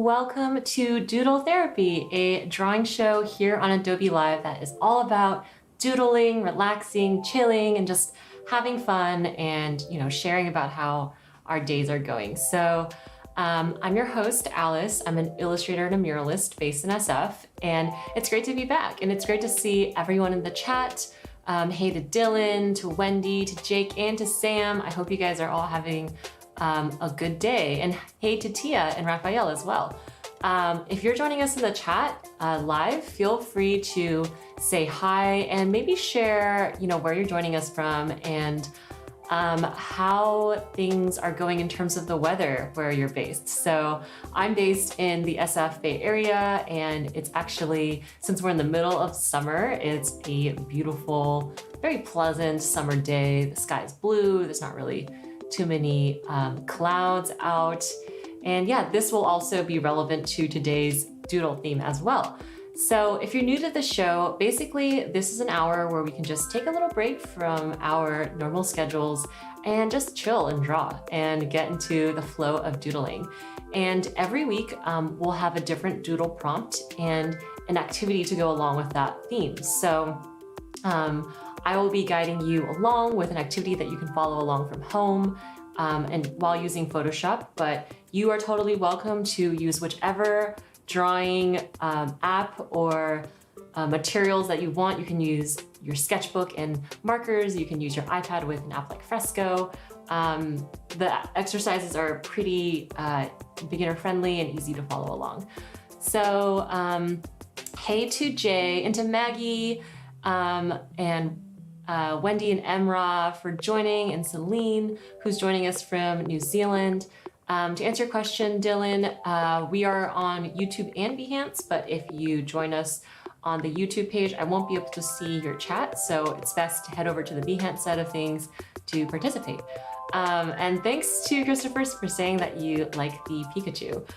Welcome to Doodle Therapy, a drawing show here on Adobe Live that is all about doodling, relaxing, chilling, and just having fun and, sharing about how our days are going. So I'm your host, Alice. I'm an illustrator and a muralist based in SF, and it's great to be back. And it's great to see everyone in the chat. Hey to Dylan, to Wendy, to Jake, and to Sam. I hope you guys are all having a good day. And hey to Tia and Raphael as well. If you're joining us in the chat live, feel free to say hi and maybe share, where you're joining us from and how things are going in terms of the weather where you're based. So I'm based in the SF Bay Area, and it's actually, since we're in the middle of summer, it's a beautiful, very pleasant summer day. The sky is blue. There's not really too many clouds out. And yeah, this will also be relevant to today's doodle theme as well. So if you're new to the show, basically this is an hour where we can just take a little break from our normal schedules and just chill and draw and get into the flow of doodling. And every week we'll have a different doodle prompt and an activity to go along with that theme. So I will be guiding you along with an activity that you can follow along from home and while using Photoshop, but you are totally welcome to use whichever drawing app or materials that you want. You can use your sketchbook and markers. You can use your iPad with an app like Fresco. The exercises are pretty beginner friendly and easy to follow along. So hey to Jay and to Maggie and Wendy and Emra for joining, and Celine, who's joining us from New Zealand. To answer your question, Dylan, we are on YouTube and Behance, but if you join us on the YouTube page, I won't be able to see your chat, so it's best to head over to the Behance side of things to participate. And thanks to Christopher for saying that you like the Pikachu.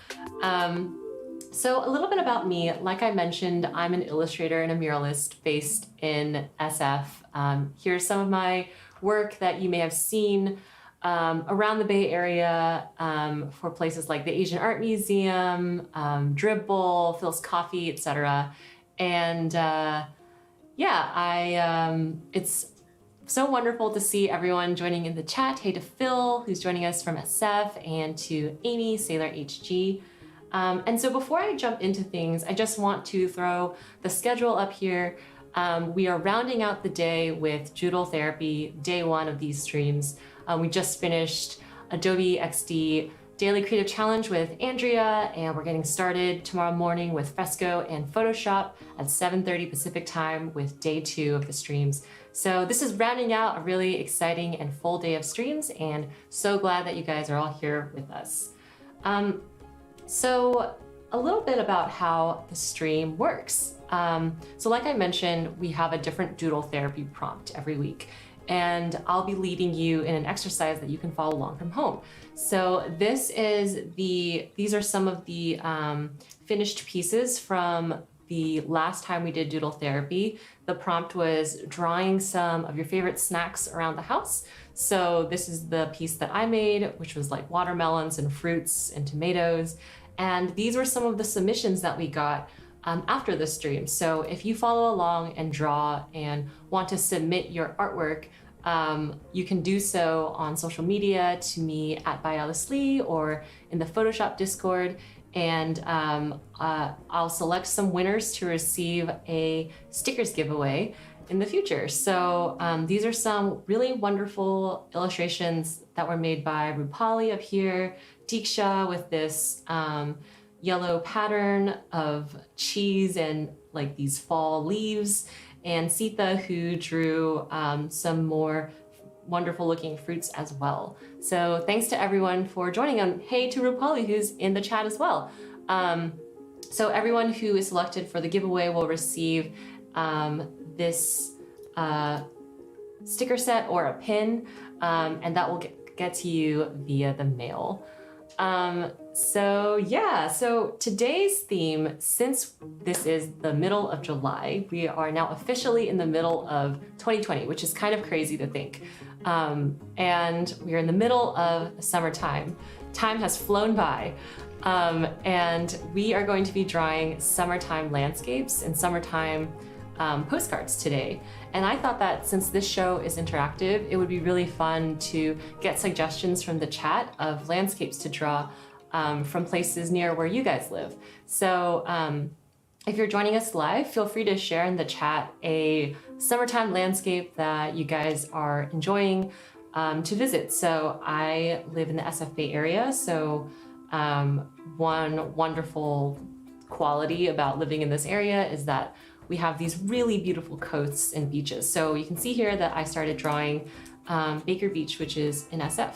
So a little bit about me. Like I mentioned, I'm an illustrator and a muralist based in SF. Here's some of my work that you may have seen around the Bay Area for places like the Asian Art Museum, Dribble, Phil's Coffee, etc. And it's so wonderful to see everyone joining in the chat. Hey to Phil, who's joining us from SF, and to Amy, Sailor HG. And so before I jump into things, I just want to throw the schedule up here. We are rounding out the day with Doodle Therapy, day one of these streams. We just finished Adobe XD Daily Creative Challenge with Andrea, and we're getting started tomorrow morning with Fresco and Photoshop at 7:30 Pacific time with day two of the streams. So this is rounding out a really exciting and full day of streams, and so glad that you guys are all here with us. So a little bit about how the stream works. So like I mentioned, we have a different Doodle Therapy prompt every week, and I'll be leading you in an exercise that you can follow along from home. So these are some of the finished pieces from the last time we did Doodle Therapy. The prompt was drawing some of your favorite snacks around the house. So this is the piece that I made, which was like watermelons and fruits and tomatoes. And these were some of the submissions that we got after the stream. So if you follow along and draw and want to submit your artwork, you can do so on social media to me at @byalicelee or in the Photoshop Discord. And I'll select some winners to receive a stickers giveaway in the future. So these are some really wonderful illustrations that were made by Rupali up here, Diksha with this yellow pattern of cheese and like these fall leaves, and Sita, who drew some more wonderful looking fruits as well. So thanks to everyone for joining, and hey to Rupali, who's in the chat as well. So everyone who is selected for the giveaway will receive this sticker set or a pin, and that will get to you via the mail. So today's theme, since this is the middle of July, we are now officially in the middle of 2020, which is kind of crazy to think. And we are in the middle of summertime. Time has flown by. And we are going to be drawing summertime landscapes and summertime postcards today. And I thought that since this show is interactive, it would be really fun to get suggestions from the chat of landscapes to draw from places near where you guys live. So if you're joining us live, feel free to share in the chat a summertime landscape that you guys are enjoying to visit. So I live in the SF Bay area, so one wonderful quality about living in this area is that we have these really beautiful coasts and beaches. So you can see here that I started drawing Baker Beach, which is in SF.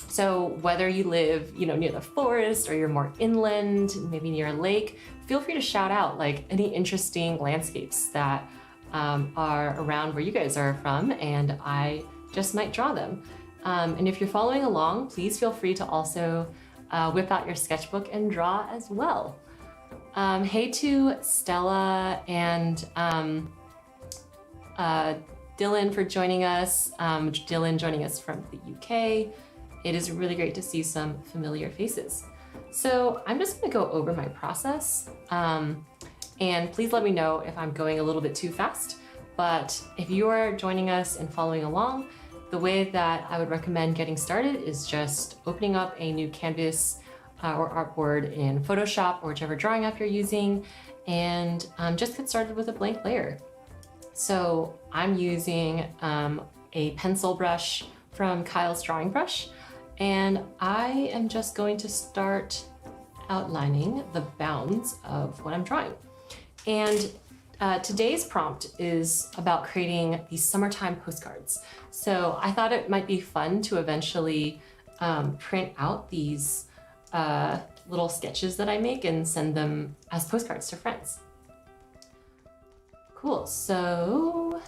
So whether you live, near the forest or you're more inland, maybe near a lake, feel free to shout out like any interesting landscapes that are around where you guys are from, and I just might draw them. And if you're following along, please feel free to also whip out your sketchbook and draw as well. Hey to Stella and Dylan for joining us. Dylan joining us from the UK. It is really great to see some familiar faces. So I'm just gonna go over my process. And please let me know if I'm going a little bit too fast. But if you are joining us and following along, the way that I would recommend getting started is just opening up a new canvas or artboard in Photoshop or whichever drawing app you're using, and just get started with a blank layer. So I'm using a pencil brush from Kyle's Drawing Brush, and I am just going to start outlining the bounds of what I'm drawing. And today's prompt is about creating these summertime postcards. So I thought it might be fun to eventually print out these little sketches that I make and send them as postcards to friends. Cool, so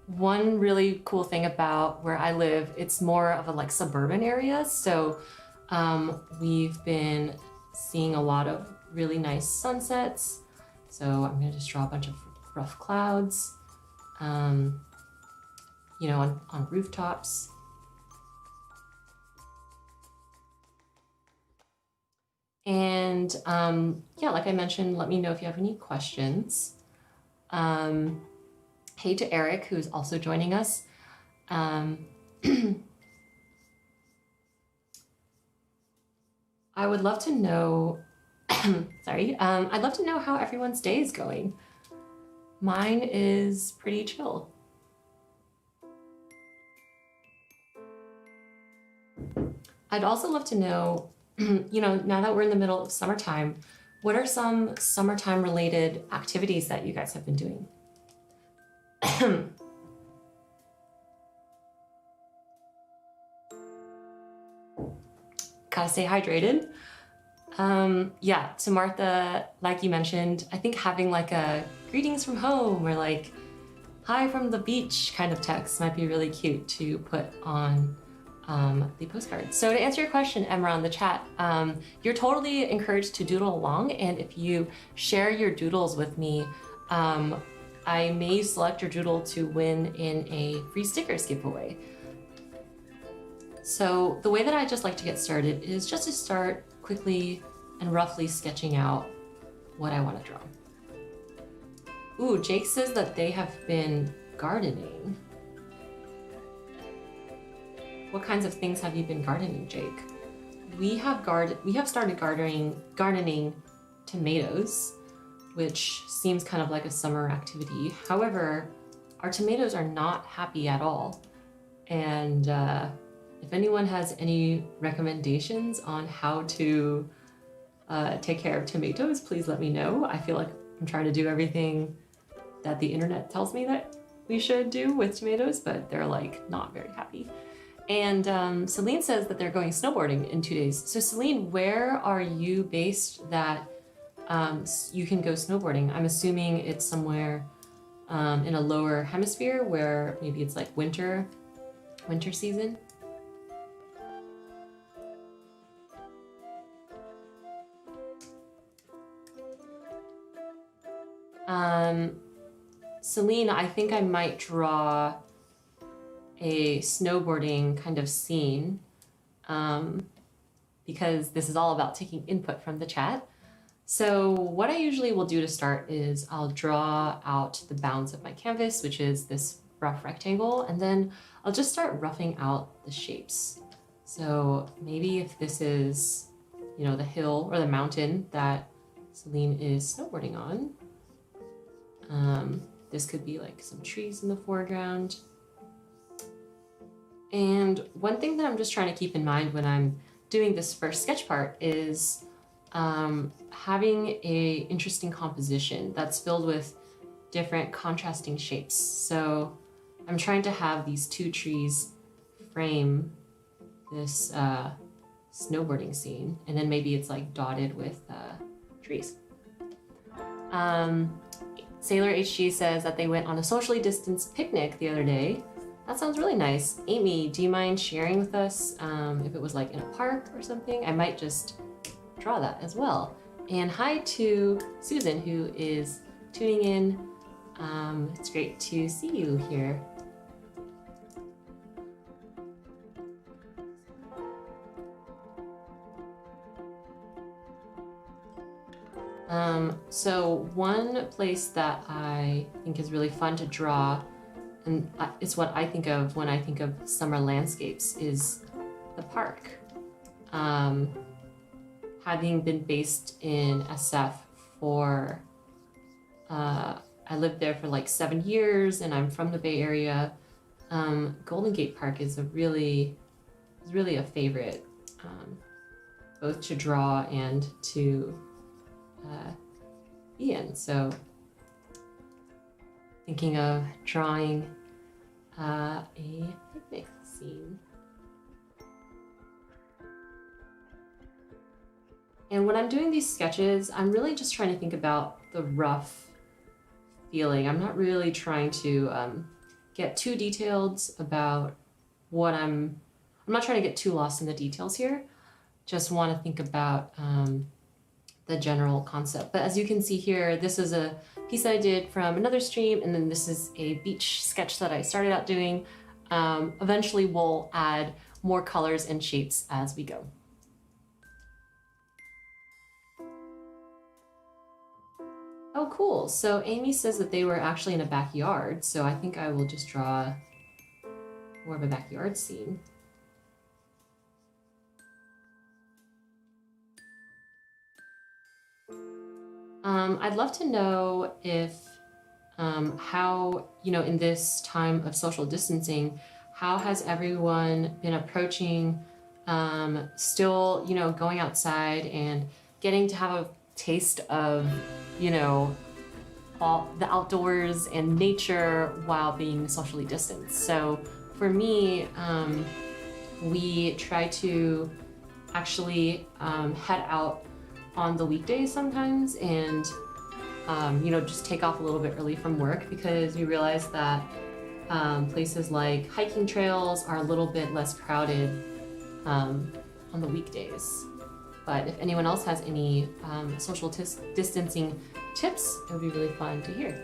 one really cool thing about where I live, it's more of a suburban area. So we've been seeing a lot of really nice sunsets. So I'm gonna just draw a bunch of rough clouds, on rooftops. And yeah, like I mentioned, let me know if you have any questions. Hey to Eric, who's also joining us. I would love to know, sorry, I'd love to know how everyone's day is going. Mine is pretty chill. I'd also love to know, now that we're in the middle of summertime, what are some summertime related activities that you guys have been doing? Gotta stay hydrated. Yeah, to Martha, like you mentioned, I think having a greetings from home or hi from the beach kind of text might be really cute to put on the postcard. So to answer your question, Emra, in the chat, you're totally encouraged to doodle along, and if you share your doodles with me, I may select your doodle to win in a free stickers giveaway. So the way that I just like to get started is just to start quickly and roughly sketching out what I want to draw. Ooh, Jake says that they have been gardening. What kinds of things have you been gardening, Jake? We have started gardening tomatoes, which seems kind of like a summer activity. However, our tomatoes are not happy at all. And if anyone has any recommendations on how to take care of tomatoes, please let me know. I feel like I'm trying to do everything that the internet tells me that we should do with tomatoes, but they're not very happy. And Celine says that they're going snowboarding in 2 days. So Celine, where are you based that you can go snowboarding? I'm assuming it's somewhere in a lower hemisphere where maybe it's winter season. Celine, I think I might draw a snowboarding kind of scene. because this is all about taking input from the chat. So what I usually will do to start is I'll draw out the bounds of my canvas, which is this rough rectangle, and then I'll just start roughing out the shapes. So maybe if this is, you know, the hill or the mountain that Celine is snowboarding on, this could be like some trees in the foreground. And one thing that I'm just trying to keep in mind when I'm doing this first sketch part is having a interesting composition that's filled with different contrasting shapes. So I'm trying to have these two trees frame this snowboarding scene, and then maybe it's like dotted with trees. Sailor HG says that they went on a socially distanced picnic the other day. That sounds really nice. Amy, do you mind sharing with us if it was like in a park or something? I might just draw that as well. And hi to Susan, who is tuning in. It's great to see you here. So one place that I think is really fun to draw, and it's what I think of when I think of summer landscapes, is the park. Having been based in SF for, I lived there for like 7 years, and I'm from the Bay Area. Golden Gate Park is really a favorite, both to draw and to be in. So thinking of drawing a picnic scene. And when I'm doing these sketches, I'm really just trying to think about the rough feeling. I'm not really trying to get too detailed about what I'm not trying to get too lost in the details here. Just want to think about the general concept. But as you can see here, this is a piece that I did from another stream, and then this is a beach sketch that I started out doing. Eventually we'll add more colors and shapes as we go. Oh, cool. So Amy says that they were actually in a backyard, so I think I will just draw more of a backyard scene. I'd love to know if how, you know, in this time of social distancing, how has everyone been approaching still, you know, going outside and getting to have a taste of, you know, all the outdoors and nature while being socially distanced. So for me, we try to actually head out on the weekdays sometimes and you know, just take off a little bit early from work, because we realize that places like hiking trails are a little bit less crowded on the weekdays. But if anyone else has any social distancing tips, it would be really fun to hear.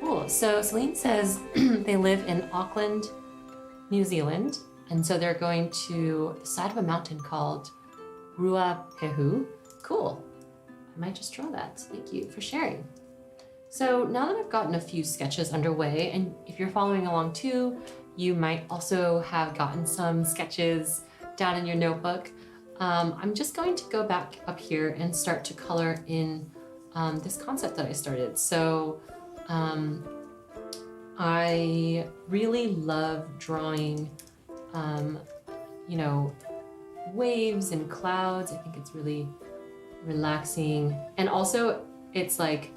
Cool. So Celine says they live in Auckland, New Zealand, and so they're going to the side of a mountain called Ruapehu. Cool. I might just draw that. Thank you for sharing. So now that I've gotten a few sketches underway, and if you're following along too, you might also have gotten some sketches down in your notebook. I'm just going to go back up here and start to color in this concept that I started. So I really love drawing, you know, waves and clouds. I think it's really relaxing. And also it's like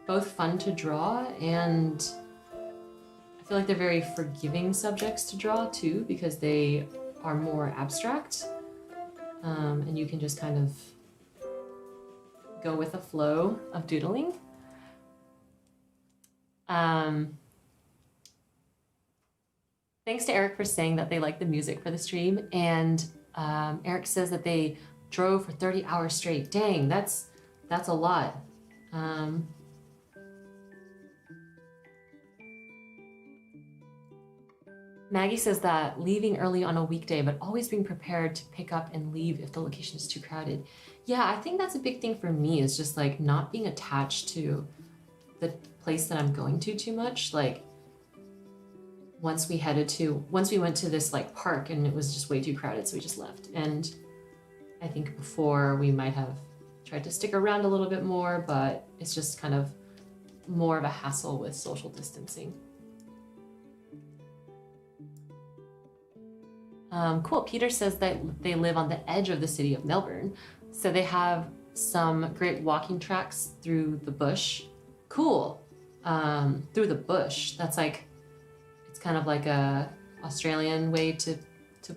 both fun to draw, and I feel like they're very forgiving subjects to draw too, because they are more abstract. And you can just kind of go with the flow of doodling. Thanks to Eric for saying that they like the music for the stream. And Eric says that they drove for 30 hours straight. Dang, that's a lot. Maggie says that leaving early on a weekday, but always being prepared to pick up and leave if the location is too crowded. Yeah, I think that's a big thing for me, is just like not being attached to the place that I'm going to too much. Like once we went to this like park and it was just way too crowded, so we just left. And I think before we might have tried to stick around a little bit more, but it's just kind of more of a hassle with social distancing. Cool. Peter says that they live on the edge of the city of Melbourne, so they have some great walking tracks through the bush. Cool. Through the bush. That's like, it's kind of like a Australian way to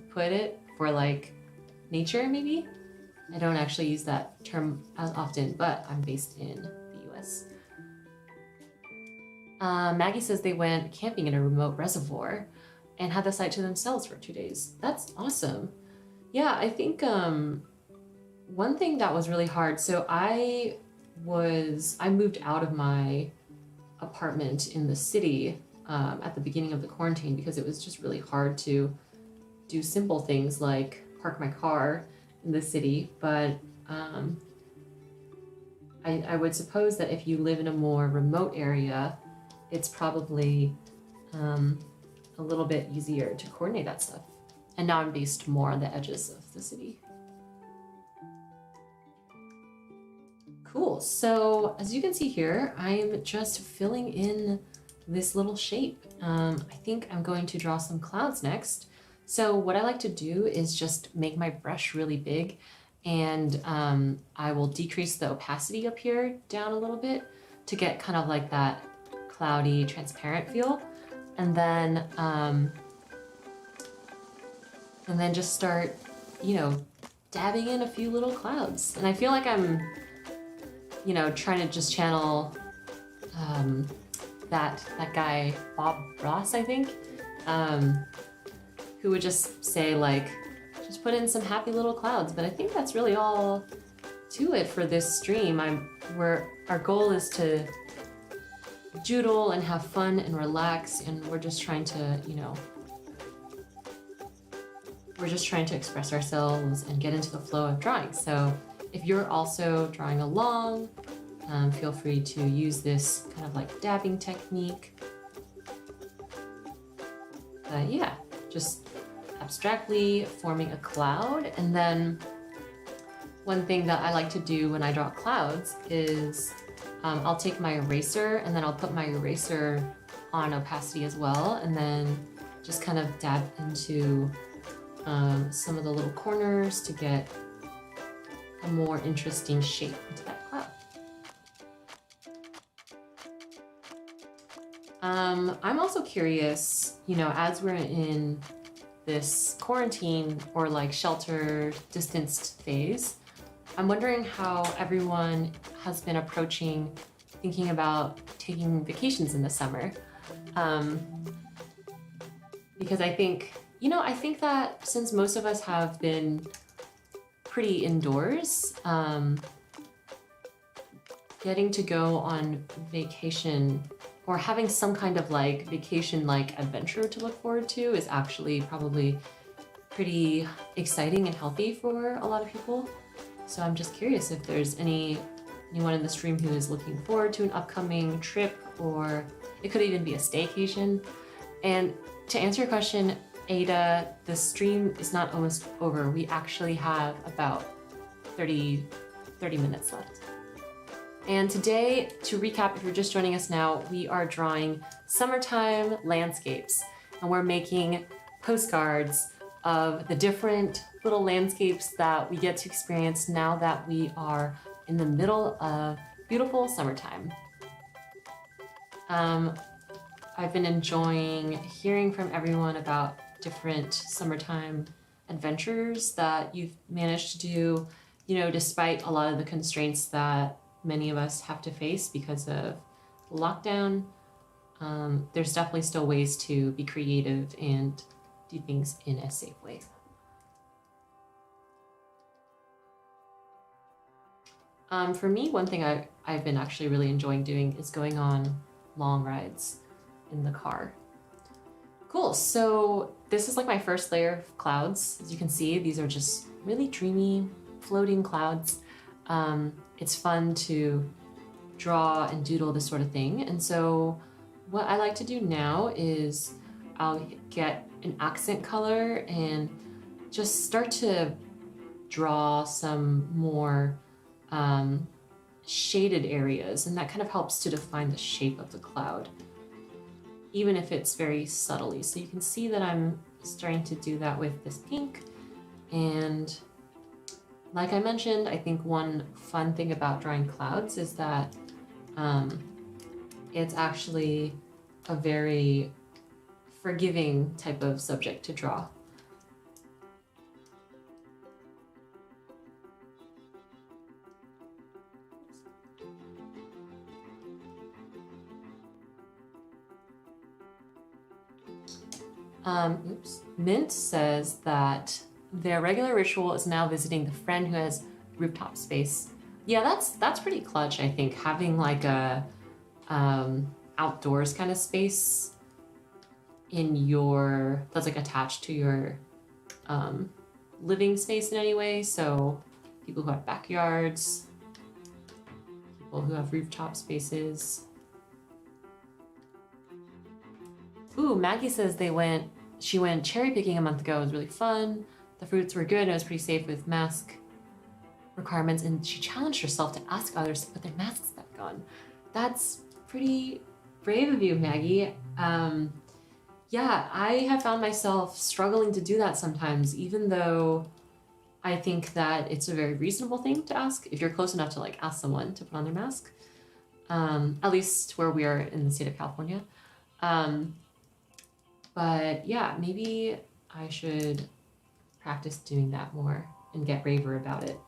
put it for like nature, maybe. I don't actually use that term as often, but I'm based in the US. Maggie says they went camping in a remote reservoir and had the site to themselves for 2 days. That's awesome. Yeah, I think one thing that was really hard, so I moved out of my apartment in the city at the beginning of the quarantine because it was just really hard to do simple things like park my car in the city. But I would suppose that if you live in a more remote area, it's probably a little bit easier to coordinate that stuff. And now I'm based more on the edges of the city. Cool, so as you can see here, I'm just filling in this little shape. I think I'm going to draw some clouds next. So what I like to do is just make my brush really big, and I will decrease the opacity up here down a little bit to get kind of like that cloudy, transparent feel. And then just start, dabbing in a few little clouds. And I feel like I'm, trying to just channel that guy, Bob Ross, I think, who would just say like, just put in some happy little clouds. But I think that's really all to it for this stream. Our goal is to doodle and have fun and relax, and we're just trying to, express ourselves and get into the flow of drawing. So if you're also drawing along, feel free to use this kind of like dabbing technique. Yeah, just abstractly forming a cloud. And then one thing that I like to do when I draw clouds is I'll take my eraser and then I'll put my eraser on opacity as well, and then just kind of dab into some of the little corners to get a more interesting shape into that cloud. I'm also curious, as we're in this quarantine or like shelter distanced phase, I'm wondering how everyone has been thinking about taking vacations in the summer. Because I think that since most of us have been pretty indoors, getting to go on vacation or having some kind of like vacation like adventure to look forward to is actually probably pretty exciting and healthy for a lot of people. So I'm just curious if there's anyone in the stream who is looking forward to an upcoming trip, or it could even be a staycation. And to answer your question, Ada, the stream is not almost over. We actually have about 30 minutes left. And today, to recap, if you're just joining us now, we are drawing summertime landscapes, and we're making postcards of the different little landscapes that we get to experience now that we are in the middle of beautiful summertime. I've been enjoying hearing from everyone about different summertime adventures that you've managed to do, despite a lot of the constraints that many of us have to face because of lockdown. There's definitely still ways to be creative and do things in a safe way. For me, one thing I've been actually really enjoying doing is going on long rides in the car. Cool, so this is like my first layer of clouds. As you can see, these are just really dreamy, floating clouds. It's fun to draw and doodle this sort of thing. And so what I like to do now is I'll get an accent color and just start to draw some more shaded areas, and that kind of helps to define the shape of the cloud, even if it's very subtly. So you can see that I'm starting to do that with this pink. And like I mentioned, I think one fun thing about drawing clouds is that it's actually a very forgiving type of subject to draw. Mint says that their regular ritual is now visiting the friend who has rooftop space. Yeah, that's pretty clutch, I think, having like a outdoors kind of space in your, that's like attached to your living space in any way. So people who have backyards, people who have rooftop spaces. Ooh, Maggie says she went cherry picking a month ago. It was really fun. The fruits were good and it was pretty safe with mask requirements, and she challenged herself to ask others to put their masks back on. That's pretty brave of you, Maggie. Yeah, I have found myself struggling to do that sometimes, even though I think that it's a very reasonable thing to ask if you're close enough to like ask someone to put on their mask, at least where we are in the state of California. But yeah, maybe I should practice doing that more and get braver about it.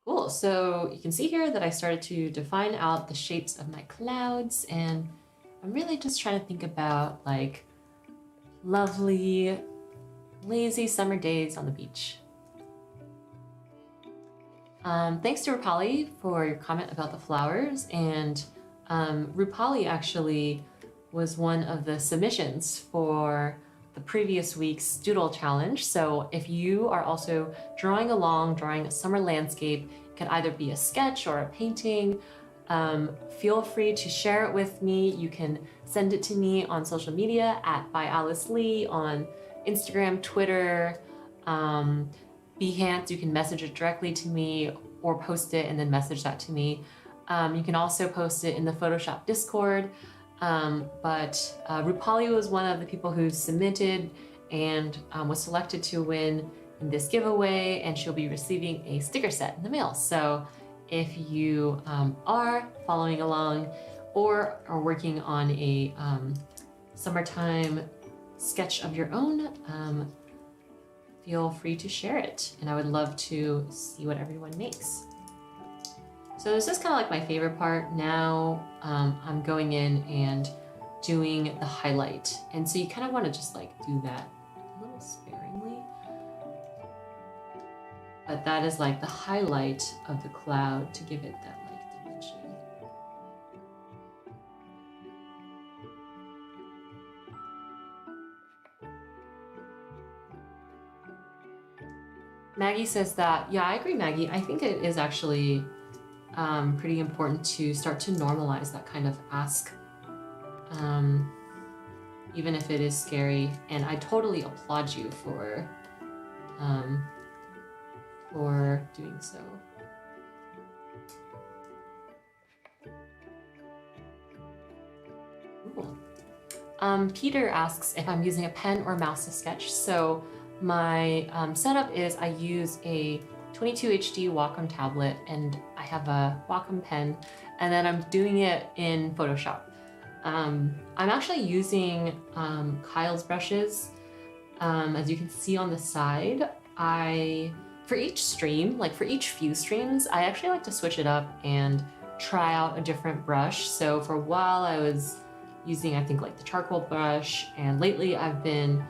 Cool, so you can see here that I started to define out the shapes of my clouds, and I'm really just trying to think about like lovely, lazy summer days on the beach. Thanks to Rupali for your comment about the flowers, and Rupali actually was one of the submissions for the previous week's doodle challenge. So if you are also drawing a summer landscape, it could either be a sketch or a painting, feel free to share it with me. You can send it to me on social media at @byalicelee on Instagram, Twitter, Behance. You can message it directly to me or post it and then message that to me. You can also post it in the Photoshop Discord. But Rupali was one of the people who submitted and was selected to win in this giveaway, and she'll be receiving a sticker set in the mail. So if you are following along or are working on a summertime sketch of your own, feel free to share it, and I would love to see what everyone makes. So this is kind of like my favorite part. Now I'm going in and doing the highlight. And so you kind of want to just like do that a little sparingly. But that is like the highlight of the cloud to give it that like dimension. Maggie says that, yeah, I agree, Maggie. I think it is actually pretty important to start to normalize that kind of ask, even if it is scary. And I totally applaud you for doing so. Cool. Peter asks if I'm using a pen or mouse to sketch. So my setup is I use a 22HD Wacom tablet, and I have a Wacom pen, and then I'm doing it in Photoshop. I'm actually using Kyle's brushes. As you can see on the side, for each stream, like for each few streams, I actually like to switch it up and try out a different brush. So for a while I was using, I think, like the charcoal brush, and lately I've been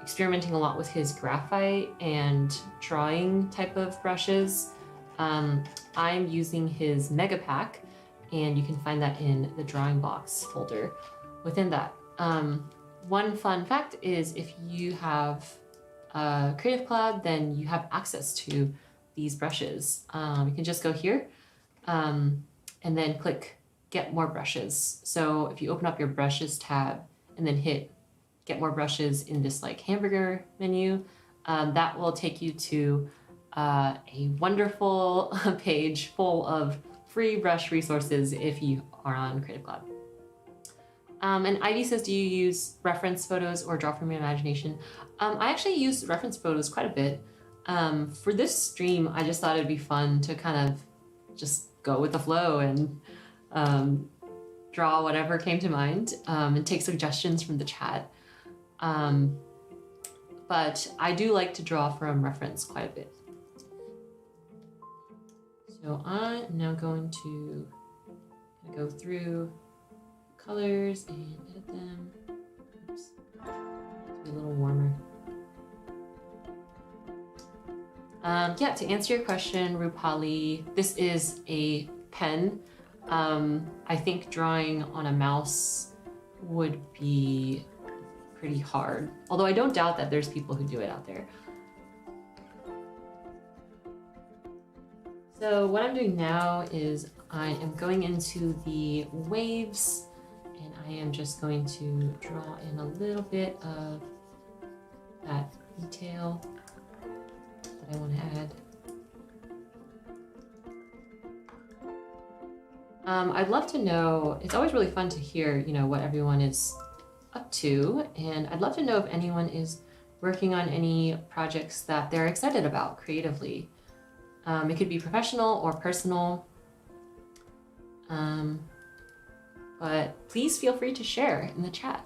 experimenting a lot with his graphite and drawing type of brushes. I'm using his Mega Pack, and you can find that in the drawing box folder within that. One fun fact is if you have Creative Cloud, then you have access to these brushes. You can just go here and then click Get More Brushes. So if you open up your Brushes tab and then hit Get More Brushes in this like hamburger menu, that will take you to a wonderful page full of free brush resources if you are on Creative Cloud. And Ivy says, do you use reference photos or draw from your imagination? I actually use reference photos quite a bit. For this stream, I just thought it'd be fun to kind of just go with the flow and draw whatever came to mind and take suggestions from the chat. But I do like to draw from reference quite a bit. So I'm now going to go through colors and edit them. Oops. Be a little warmer. Yeah, to answer your question, Rupali, this is a pen. I think drawing on a mouse would be pretty hard, although I don't doubt that there's people who do it out there. So what I'm doing now is I am going into the waves, and I am just going to draw in a little bit of that detail that I want to add. I'd love to know, it's always really fun to hear, what everyone is up to, and I'd love to know if anyone is working on any projects that they're excited about creatively. It could be professional or personal, but please feel free to share in the chat.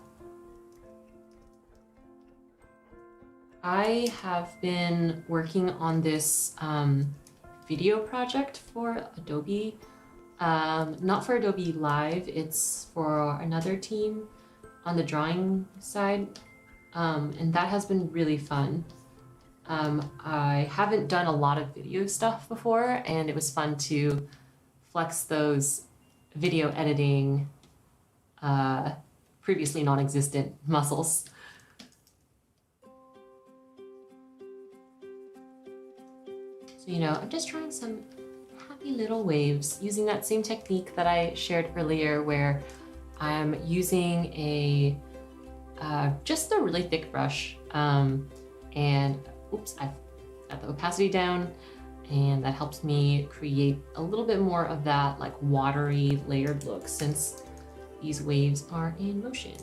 I have been working on this video project for Adobe, not for Adobe Live, it's for another team on the drawing side, and that has been really fun. I haven't done a lot of video stuff before, and it was fun to flex those video editing, previously non-existent muscles. So, I'm just trying some happy little waves using that same technique that I shared earlier, where I'm using just a really thick brush, and oops, I've got the opacity down, and that helps me create a little bit more of that like watery layered look since these waves are in motion.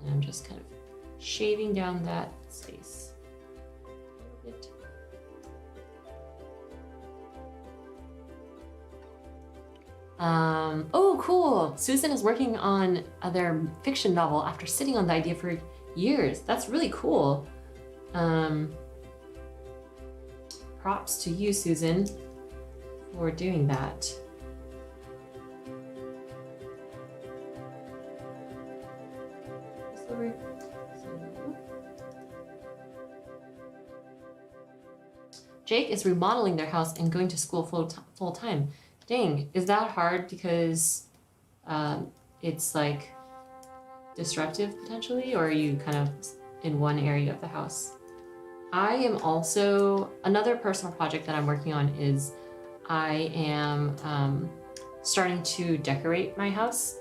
And I'm just kind of shaving down that space a little bit. Oh, cool. Susan is working on their fiction novel after sitting on the idea for years. That's really cool. Props to you, Susan, for doing that. Jake is remodeling their house and going to school full time. Dang, is that hard because it's like disruptive potentially, or are you kind of in one area of the house? I am also, another personal project that I'm working on is I am starting to decorate my house,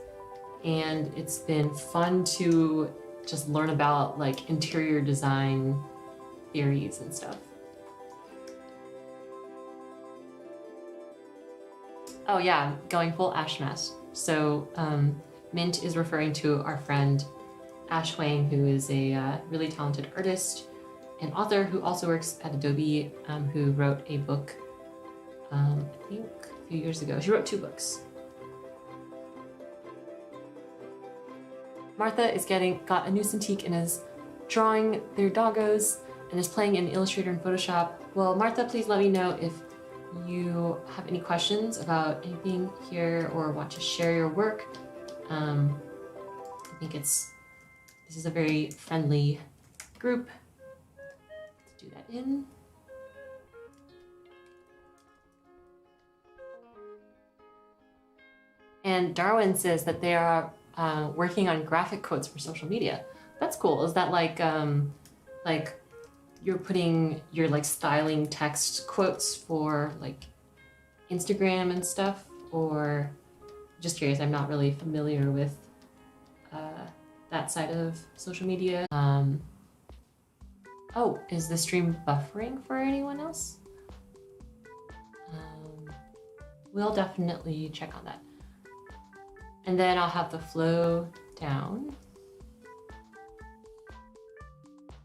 and it's been fun to just learn about like interior design theories and stuff. Oh yeah, going full Ash Mask. So Mint is referring to our friend Ash Wang, who is a really talented artist and author who also works at Adobe, who wrote a book, I think a few years ago. She wrote 2 books. Martha is got a new Cintiq and is drawing their doggos and is playing in Illustrator and Photoshop. Well, Martha, please let me know if you have any questions about anything here or want to share your work. I think this is a very friendly group. Let's do that in. And Darwin says that they are working on graphic quotes for social media. That's cool. Is that like you're like styling text quotes for like Instagram and stuff? Or just curious, I'm not really familiar with that side of social media. Oh, is the stream buffering for anyone else? We'll definitely check on that. And then I'll have the flow down.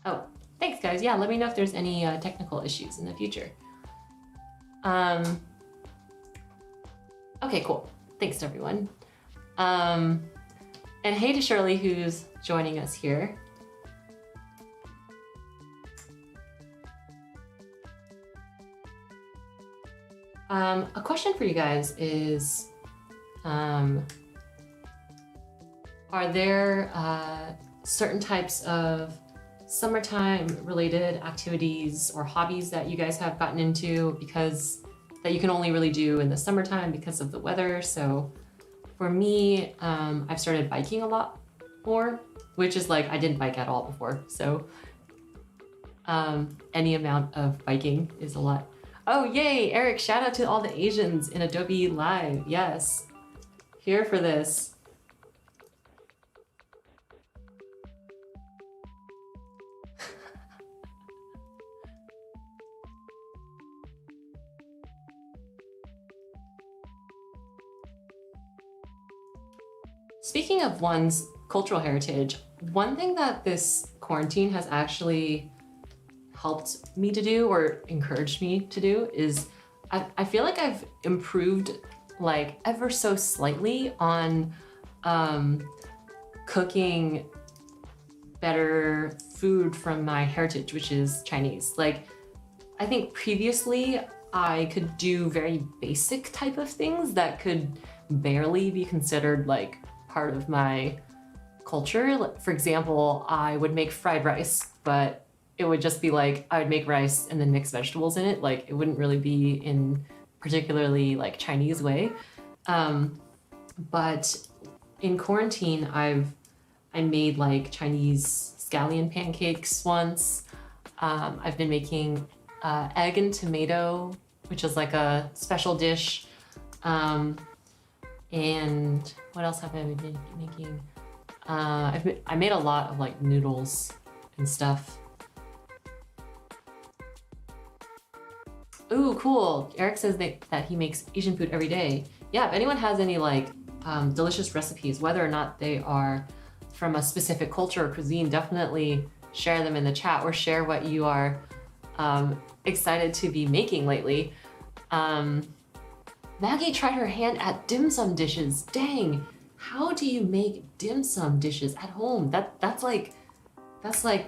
Oh, thanks guys. Yeah, let me know if there's any technical issues in the future. Okay, cool. Thanks everyone. And hey to Shirley who's joining us here. A question for you guys is, are there certain types of summertime related activities or hobbies that you guys have gotten into because that you can only really do in the summertime because of the weather? So for me, I've started biking a lot more, which is like, I didn't bike at all before. So any amount of biking is a lot. Oh, yay, Eric, shout out to all the Asians in Adobe Live. Yes, here for this. Speaking of one's cultural heritage, one thing that this quarantine has actually helped me to do or encouraged me to do is I feel like I've improved like ever so slightly on cooking better food from my heritage, which is Chinese. Like, I think previously I could do very basic type of things that could barely be considered like part of my culture. Like, for example, I would make fried rice, but it would just be like, I would make rice and then mix vegetables in it. Like, it wouldn't really be in particularly like Chinese way. But in quarantine, I made like Chinese scallion pancakes once. I've been making egg and tomato, which is like a special dish. And what else have I been making? I made a lot of like noodles and stuff. Ooh, cool. Eric says that he makes Asian food every day. Yeah, if anyone has any like delicious recipes, whether or not they are from a specific culture or cuisine, definitely share them in the chat or share what you are excited to be making lately. Maggie tried her hand at dim sum dishes. Dang, how do you make dim sum dishes at home? That's like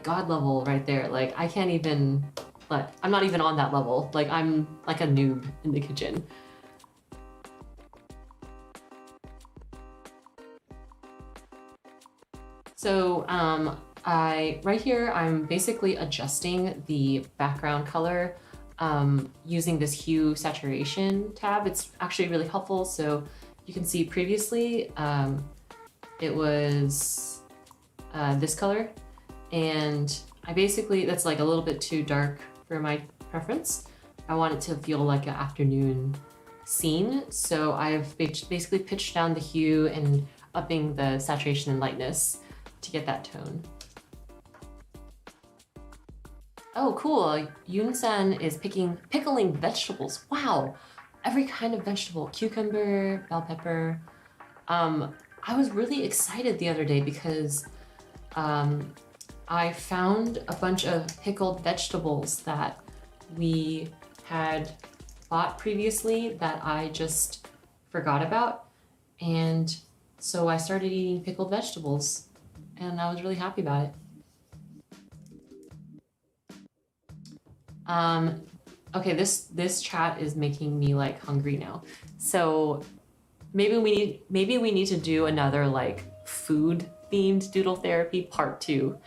God level right there. Like, I can't even, like, I'm not even on that level. Like, I'm like a noob in the kitchen. So right here, I'm basically adjusting the background color using this hue saturation tab. It's actually really helpful. So you can see previously it was this color, and I basically, that's like a little bit too dark for my preference. I want it to feel like an afternoon scene. So I've basically pitched down the hue and upping the saturation and lightness to get that tone. Oh, cool. Yoon-san is pickling vegetables. Wow, every kind of vegetable, cucumber, bell pepper. I was really excited the other day because I found a bunch of pickled vegetables that we had bought previously that I just forgot about. And so I started eating pickled vegetables and I was really happy about it. Okay, this chat is making me like hungry now. So maybe we need to do another like food themed doodle therapy part 2,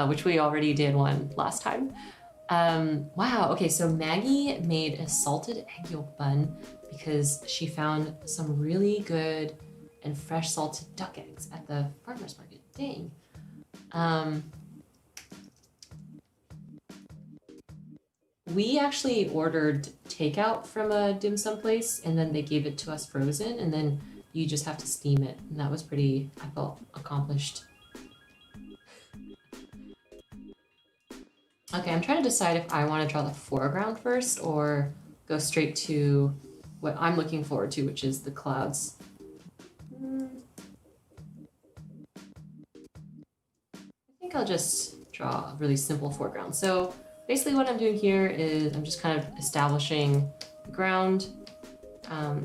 which we already did one last time. Wow, okay, so Maggie made a salted egg yolk bun because she found some really good and fresh salted duck eggs at the farmer's market. Dang. We actually ordered takeout from a dim sum place, and then they gave it to us frozen, and then you just have to steam it. And that was pretty, I felt accomplished. Okay, I'm trying to decide if I want to draw the foreground first or go straight to what I'm looking forward to, which is the clouds. I think I'll just draw a really simple foreground. So basically what I'm doing here is I'm just kind of establishing the ground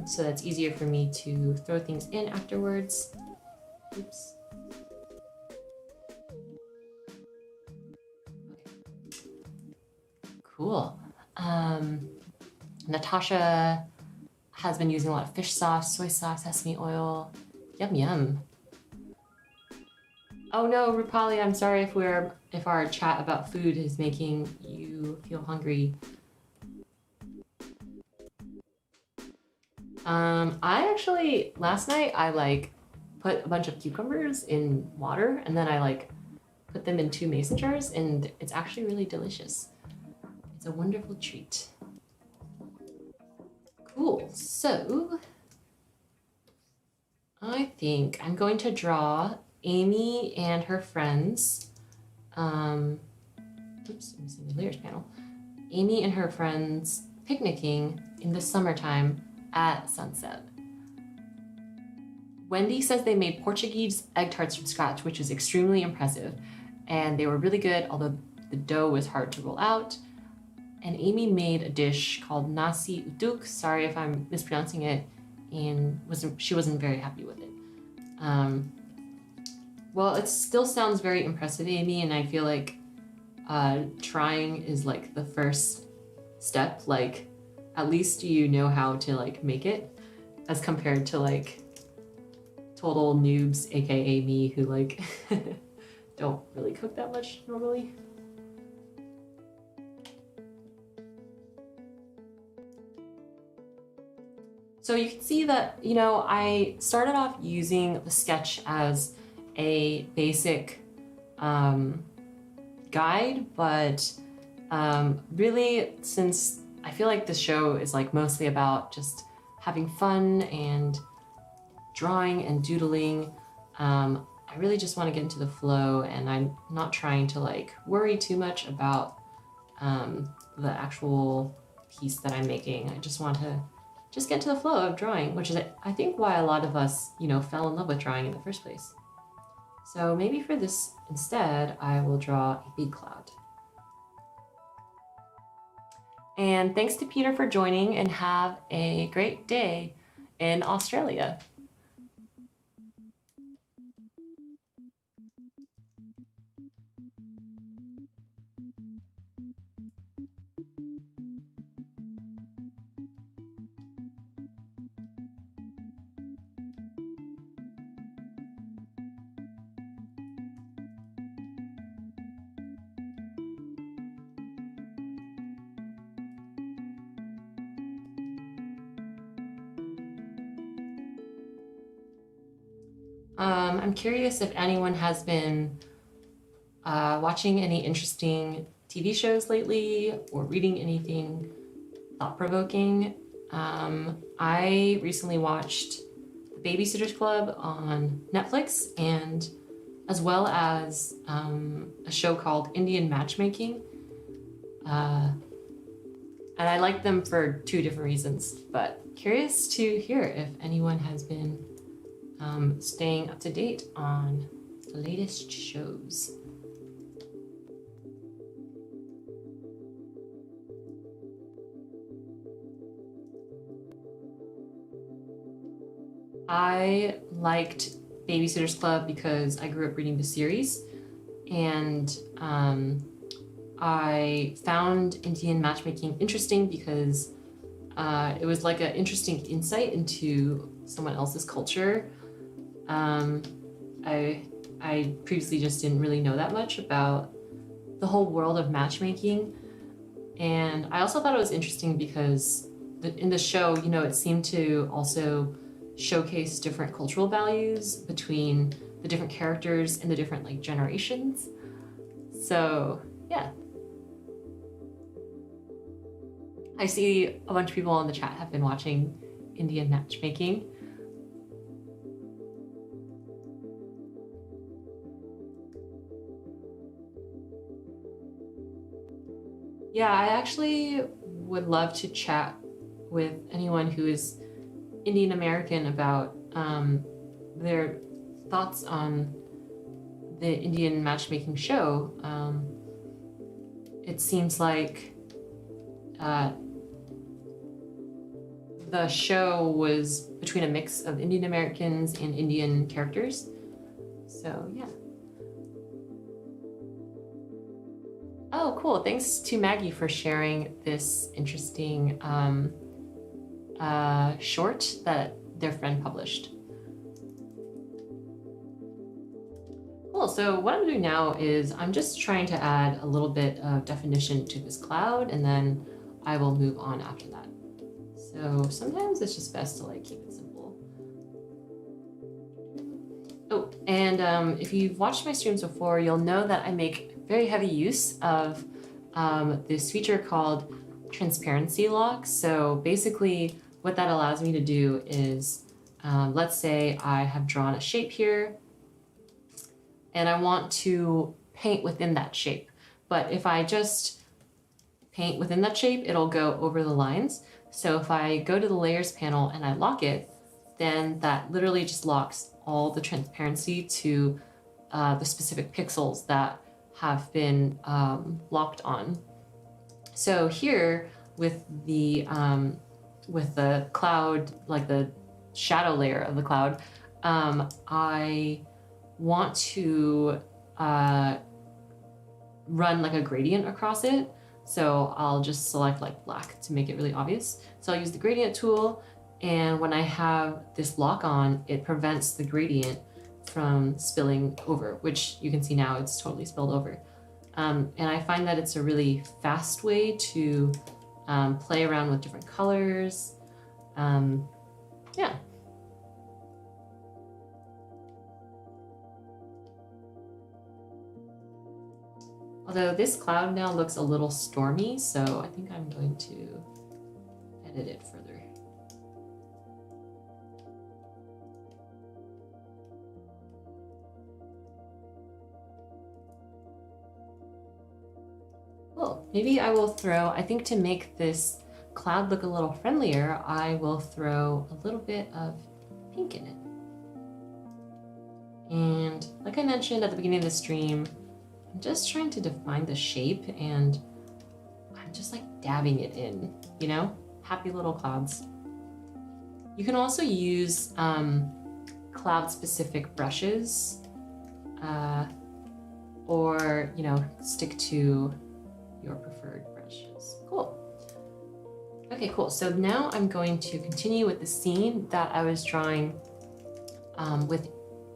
so that's easier for me to throw things in afterwards. Oops. Cool. Natasha has been using a lot of fish sauce, soy sauce, sesame oil. Yum, yum. Oh no, Rupali, I'm sorry if our chat about food is making you feel hungry. I actually, last night I put a bunch of cucumbers in water and then I put them in 2 mason jars, and it's actually really delicious. It's a wonderful treat. Cool, so I think I'm going to draw Amy and her friends. Oops, I'm missing the layers panel. Amy and her friends picnicking in the summertime at sunset. Wendy says they made Portuguese egg tarts from scratch, which is extremely impressive. And they were really good, although the dough was hard to roll out. And Amy made a dish called nasi uduk, sorry if I'm mispronouncing it, and she wasn't very happy with it. Well, it still sounds very impressive, Amy, and I feel like trying is the first step. At least you know how to make it, as compared to total noobs, aka me, who don't really cook that much normally. So you can see that, I started off using the sketch as a basic guide, but really, since I feel like this show is mostly about just having fun and drawing and doodling, I really just want to get into the flow, and I'm not trying to worry too much about the actual piece that I'm making. I just want to just get to the flow of drawing, which is I think why a lot of us, fell in love with drawing in the first place. So maybe for this instead, I will draw a big cloud. And thanks to Peter for joining, and have a great day in Australia. I'm curious if anyone has been watching any interesting TV shows lately, or reading anything thought-provoking. I recently watched The Babysitter's Club on Netflix, and as well as a show called Indian Matchmaking. And I like them for 2 different reasons, but curious to hear if anyone has been staying up to date on the latest shows. I liked Babysitter's Club because I grew up reading the series, and I found Indian matchmaking interesting because it was an interesting insight into someone else's culture. I previously just didn't really know that much about the whole world of matchmaking, and I also thought it was interesting because in the show, it seemed to also showcase different cultural values between the different characters and the different like generations. So yeah. I see a bunch of people in the chat have been watching Indian matchmaking. Yeah, I actually would love to chat with anyone who is Indian American about their thoughts on the Indian matchmaking show. It seems like the show was between a mix of Indian Americans and Indian characters. So yeah. Oh, cool. Thanks to Maggie for sharing this interesting short that their friend published. Cool, so what I'm doing now is I'm just trying to add a little bit of definition to this cloud, and then I will move on after that. So sometimes it's just best to like keep it simple. Oh, and if you've watched my streams before, you'll know that I make very heavy use of this feature called transparency lock. So basically what that allows me to do is, let's say I have drawn a shape here and I want to paint within that shape. But if I just paint within that shape, it'll go over the lines. So if I go to the layers panel and I lock it, then that literally just locks all the transparency to the specific pixels that have been locked on. So here with the cloud, like the shadow layer of the cloud, I want to run like a gradient across it. So I'll just select like black to make it really obvious. So I'll use the gradient tool, and when I have this lock on, it prevents the gradient from spilling over, which you can see now it's totally spilled over. And I find that it's a really fast way to play around with different colors. Yeah. Although this cloud now looks a little stormy, so I think I'm going to edit it further. Cool. Maybe I will throw, I think to make this cloud look a little friendlier, I will throw a little bit of pink in it. And like I mentioned at the beginning of the stream, I'm just trying to define the shape, and I'm just like dabbing it in, you know? Happy little clouds. You can also use cloud-specific brushes, or, you know, stick to your preferred brushes. Cool. Okay, cool. So now I'm going to continue with the scene that I was drawing with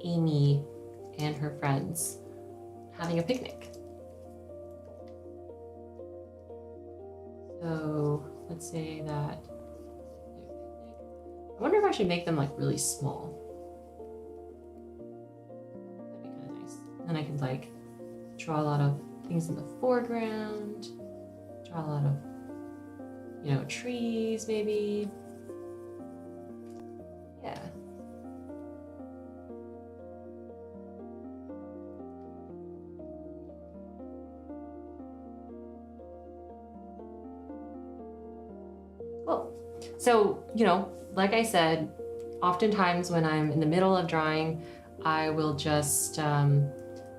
Amy and her friends having a picnic. So let's say that I wonder if I should make them like really small. That'd be kind of nice. Then I can like draw a lot of things in the foreground, draw a lot of, you know, trees maybe. Yeah. Cool. So, you know, like I said, oftentimes when I'm in the middle of drawing, I will just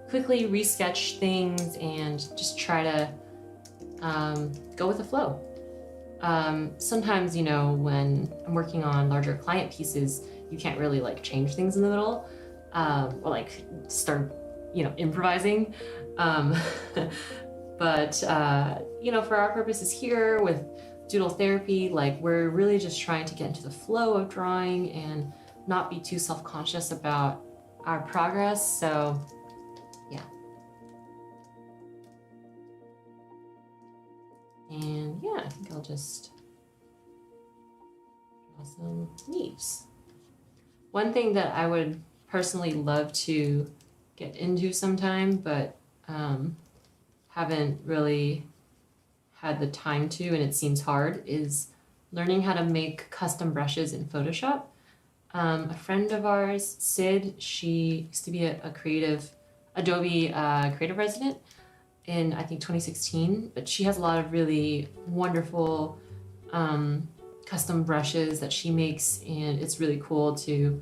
quickly resketch things and just try to go with the flow. Sometimes, you know, when I'm working on larger client pieces, you can't really like change things in the middle, or like start, you know, improvising. But, you know, for our purposes here with Doodle Therapy, like we're really just trying to get into the flow of drawing and not be too self-conscious about our progress. So yeah. And yeah, I think I'll just draw some leaves. One thing that I would personally love to get into sometime, but haven't really had the time to, and it seems hard, is learning how to make custom brushes in Photoshop. A friend of ours, Sid, she used to be a Adobe creative resident in, I think, 2016, but she has a lot of really wonderful custom brushes that she makes, and it's really cool to,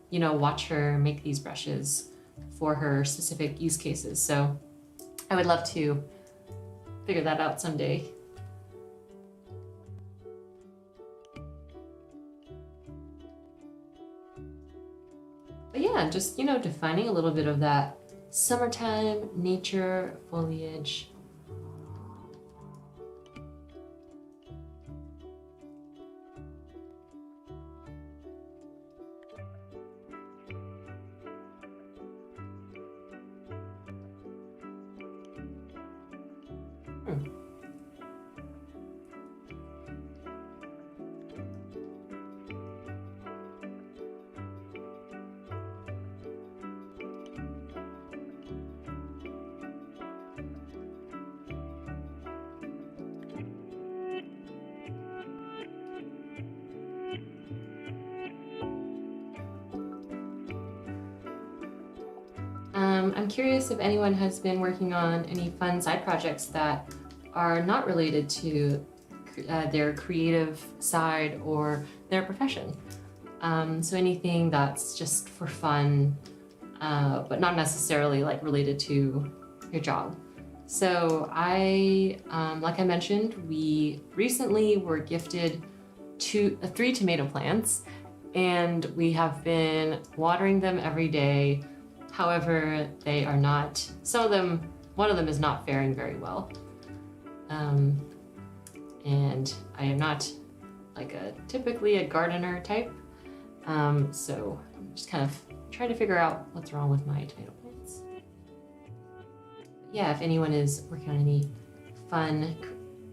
you know, watch her make these brushes for her specific use cases. So I would love to figure that out someday. But yeah, just, you know, defining a little bit of that summertime, nature, foliage. I'm curious if anyone has been working on any fun side projects that are not related to their creative side or their profession. So anything that's just for fun, but not necessarily like related to your job. So like I mentioned, we recently were gifted 3 tomato plants, and we have been watering them every day. However, they are not, one of them is not faring very well. And I am not like typically a gardener type. So I'm just kind of trying to figure out what's wrong with my tomato plants. Yeah, if anyone is working on any fun,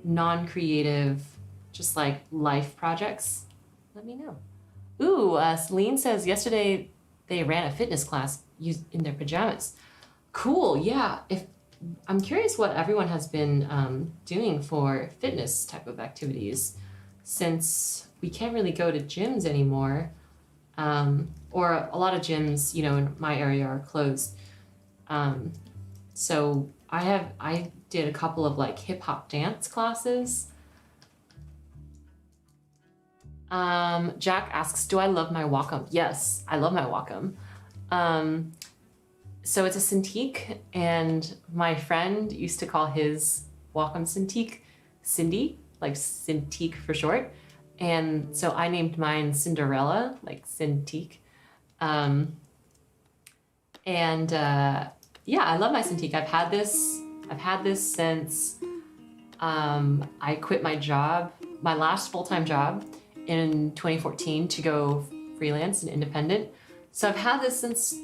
non-creative, just like life projects, let me know. Ooh, Celine says yesterday they ran a fitness class in their pajamas. Cool, yeah. I'm curious what everyone has been doing for fitness type of activities, since we can't really go to gyms anymore, or a lot of gyms, you know, in my area are closed. So I did a couple of like hip hop dance classes. Jack asks, do I love my Wacom? Yes, I love my Wacom. So it's a Cintiq, and my friend used to call his Wacom Cintiq Cindy, like Cintiq for short. And so I named mine Cinderella, like Cintiq. Yeah, I love my Cintiq. I've had this since I quit my job, my last full-time job in 2014 to go freelance and independent. So I've had this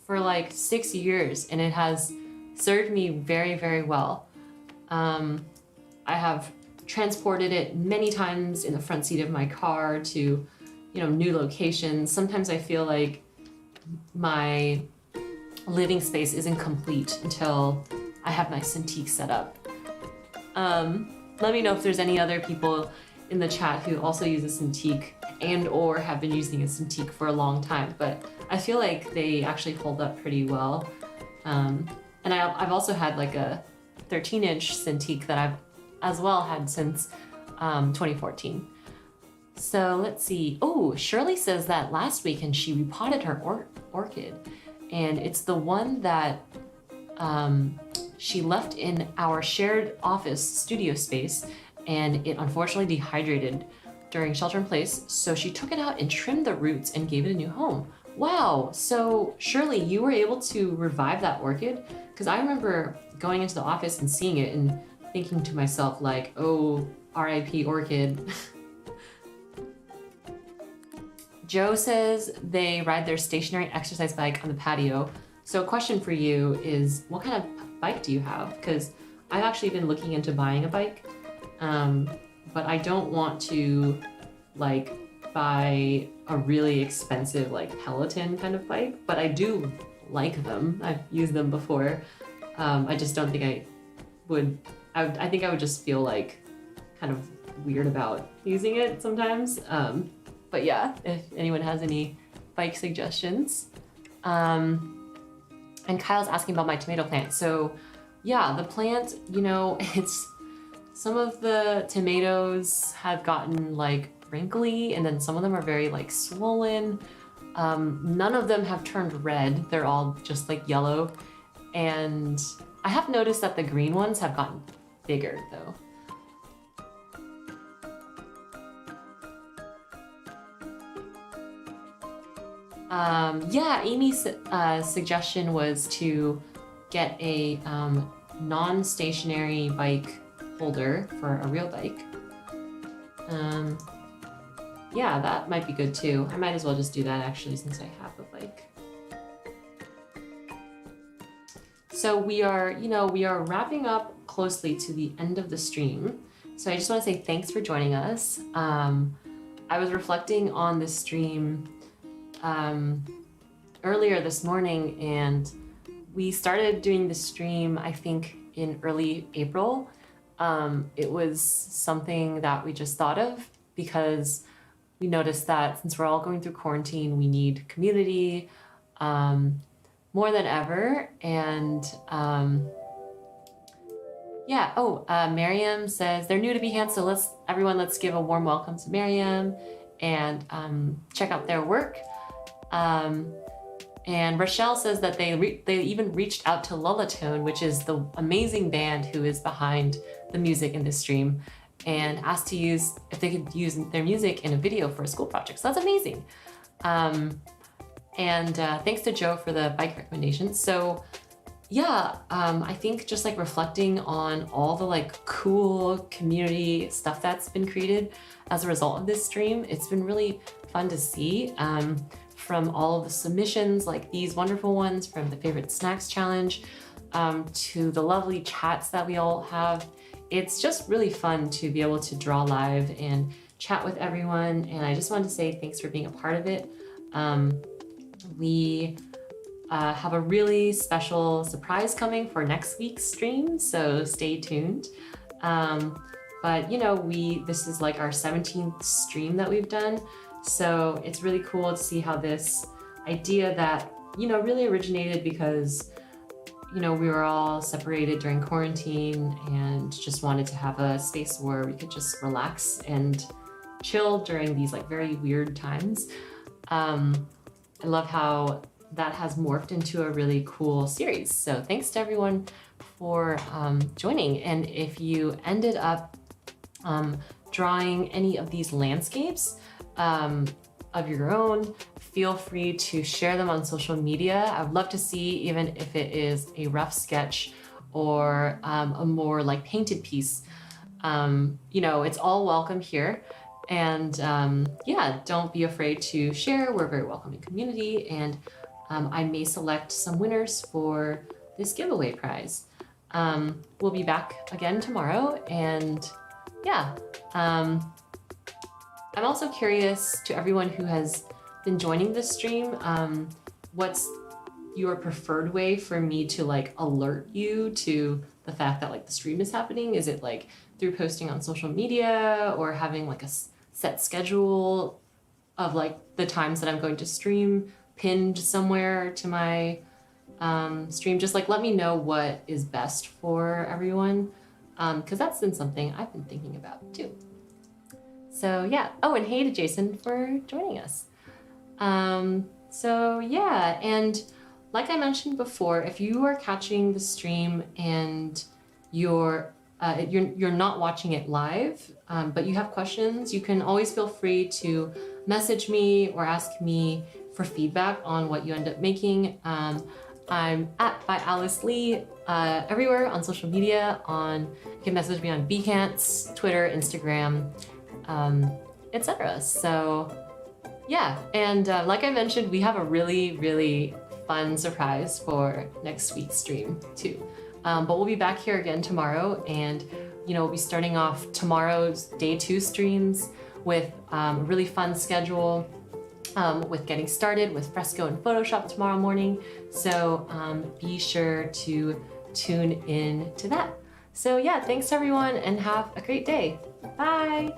for like 6 years, and it has served me very, very well. I have transported it many times in the front seat of my car to, you know, new locations. Sometimes I feel like my living space isn't complete until I have my Cintiq set up. Let me know if there's any other people in the chat who also use a Cintiq and or have been using a Cintiq for a long time, but I feel like they actually hold up pretty well. And I've also had like a 13-inch Cintiq that I've as well had since 2014. So let's see. Oh, Shirley says that last weekend she repotted her orchid, and it's the one that she left in our shared office studio space, and it unfortunately dehydrated during shelter in place. So she took it out and trimmed the roots and gave it a new home. Wow, so Shirley, you were able to revive that orchid? Because I remember going into the office and seeing it and thinking to myself like, oh, RIP orchid. Joe says they ride their stationary exercise bike on the patio. So a question for you is, what kind of bike do you have? Because I've actually been looking into buying a bike, but I don't want to like buy a really expensive like Peloton kind of bike, but I do like them. I've used them before. I just don't think I would, I think I would just feel like kind of weird about using it sometimes. But yeah, if anyone has any bike suggestions. And Kyle's asking about my tomato plant. So yeah, the plant, you know, it's, some of the tomatoes have gotten like wrinkly, and then some of them are very like swollen. None of them have turned red. They're all just like yellow. And I have noticed that the green ones have gotten bigger though. Yeah, Amy's suggestion was to get a non-stationary bike holder for a real bike. Yeah, that might be good too. I might as well just do that actually, since I have a bike. So we are, you know, we are wrapping up closely to the end of the stream. So I just want to say thanks for joining us. I was reflecting on this stream earlier this morning, and we started doing the stream, I think, in early April. It was something that we just thought of because we noticed that since we're all going through quarantine, we need community more than ever. And yeah, Miriam says they're new to Behance, so let's give a warm welcome to Miriam and check out their work. And Rochelle says that they even reached out to Lullatone, which is the amazing band who is behind the music in this stream, and asked to use, if they could use their music in a video for a school project. So that's amazing. Thanks to Joe for the bike recommendations. So yeah, I think just like reflecting on all the like cool community stuff that's been created as a result of this stream, it's been really fun to see. From all of the submissions, like these wonderful ones from the Favorite Snacks Challenge, to the lovely chats that we all have. It's just really fun to be able to draw live and chat with everyone. And I just wanted to say thanks for being a part of it. We have a really special surprise coming for next week's stream, so stay tuned. But you know, this is like our 17th stream that we've done. So it's really cool to see how this idea that, you know, really originated because, you know, we were all separated during quarantine and just wanted to have a space where we could just relax and chill during these like very weird times. I love how that has morphed into a really cool series. So thanks to everyone for joining. And if you ended up drawing any of these landscapes, of your own, feel free to share them on social media. I would love to see, even if it is a rough sketch or a more like painted piece. You know, it's all welcome here. And yeah, don't be afraid to share. We're a very welcoming community, and I may select some winners for this giveaway prize. We'll be back again tomorrow, and yeah. I'm also curious to everyone who has been joining this stream, what's your preferred way for me to like alert you to the fact that like the stream is happening? Is it like through posting on social media or having like a set schedule of like the times that I'm going to stream pinned somewhere to my stream? Just like let me know what is best for everyone, because that's been something I've been thinking about too. So yeah, oh, and hey to Jason for joining us. So yeah, and like I mentioned before, if you are catching the stream and you're not watching it live, but you have questions, you can always feel free to message me or ask me for feedback on what you end up making. I'm at by Alice Lee everywhere on social media. You can message me on Behance, Twitter, Instagram, etc. So yeah, and like I mentioned, we have a really, really fun surprise for next week's stream too. But we'll be back here again tomorrow, and you know, we'll be starting off tomorrow's day 2 streams with a really fun schedule with getting started with Fresco and Photoshop tomorrow morning. So be sure to tune in to that. So yeah, thanks everyone and have a great day. Bye.